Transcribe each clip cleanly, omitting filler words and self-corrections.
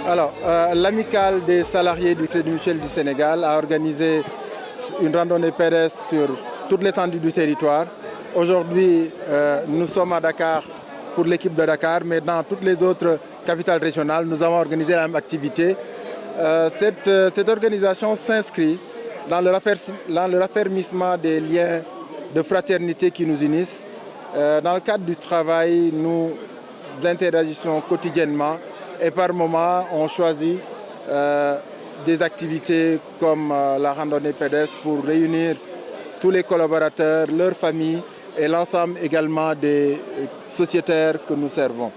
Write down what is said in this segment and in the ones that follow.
Alors, l'amicale des salariés du Crédit Mutuel du Sénégal a organisé une randonnée pédestre sur toute l'étendue du territoire. Aujourd'hui, nous sommes à Dakar pour l'équipe de Dakar, mais dans toutes les autres capitales régionales, nous avons organisé la même activité. Cette organisation s'inscrit dans le raffermissement des liens de fraternité qui nous unissent. Dans le cadre du travail, nous interagissons quotidiennement et par moments, on choisit des activités comme la randonnée pédestre pour réunir tous les collaborateurs, leurs familles et l'ensemble également des sociétaires que nous servons.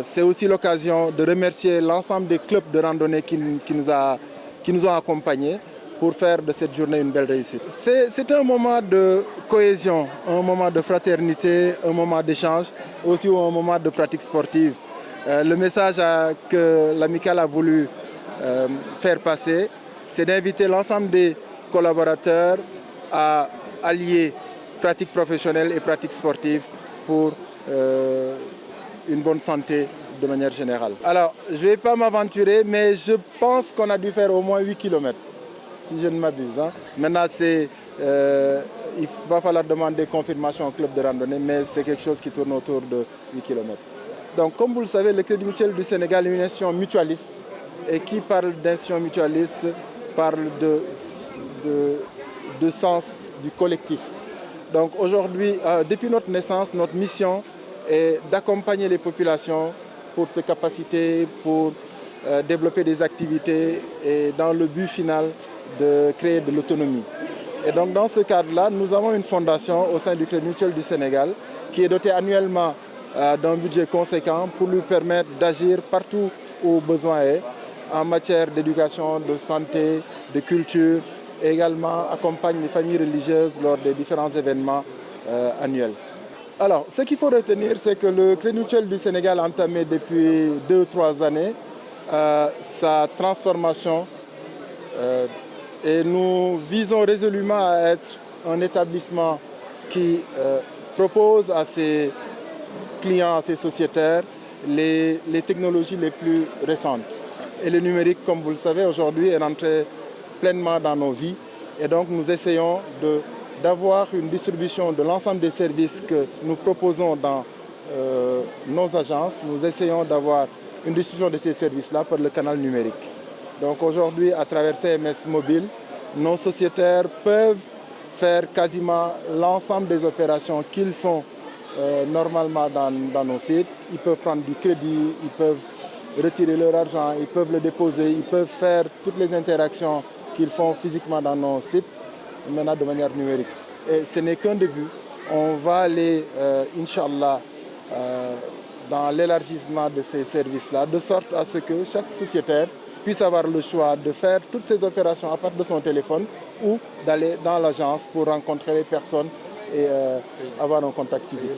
C'est aussi l'occasion de remercier l'ensemble des clubs de randonnée qui nous ont accompagnés pour faire de cette journée une belle réussite. C'est un moment de cohésion, un moment de fraternité, un moment d'échange, aussi un moment de pratique sportive. Le message que l'amicale a voulu faire passer, c'est d'inviter l'ensemble des collaborateurs à allier pratique professionnelle et pratique sportive pour une bonne santé de manière générale. Alors, je ne vais pas m'aventurer, mais je pense qu'on a dû faire au moins 8 km, si je ne m'abuse. Maintenant, il va falloir demander confirmation au club de randonnée, mais c'est quelque chose qui tourne autour de 8 km. Donc, comme vous le savez, le Crédit Mutuel du Sénégal est une institution mutualiste. Et qui parle d'institution mutualiste parle de sens du collectif. Donc aujourd'hui, depuis notre naissance, notre mission est d'accompagner les populations pour se capaciter, pour développer des activités et dans le but final de créer de l'autonomie. Et donc dans ce cadre-là, nous avons une fondation au sein du Crédit Mutuel du Sénégal qui est dotée annuellement d'un budget conséquent pour lui permettre d'agir partout où besoin est en matière d'éducation, de santé, de culture et également accompagne les familles religieuses lors des différents événements annuels. Alors, ce qu'il faut retenir, c'est que le Crédit Mutuel du Sénégal a entamé depuis 2 ou 3 années sa transformation et nous visons résolument à être un établissement qui propose à ses clients, à ses sociétaires, les technologies les plus récentes. Et le numérique, comme vous le savez, aujourd'hui est rentré pleinement dans nos vies. Et donc nous essayons d'avoir une distribution de l'ensemble des services que nous proposons dans nos agences. Nous essayons d'avoir une distribution de ces services-là par le canal numérique. Donc aujourd'hui, à travers CMS Mobile, nos sociétaires peuvent faire quasiment l'ensemble des opérations qu'ils font normalement dans nos sites. Ils peuvent prendre du crédit, ils peuvent retirer leur argent, ils peuvent le déposer, ils peuvent faire toutes les interactions qu'ils font physiquement dans nos sites, maintenant de manière numérique. Et ce n'est qu'un début. On va aller, Inch'Allah, dans l'élargissement de ces services-là, de sorte à ce que chaque sociétaire puisse avoir le choix de faire toutes ces opérations à partir de son téléphone ou d'aller dans l'agence pour rencontrer les personnes et avoir un contact physique.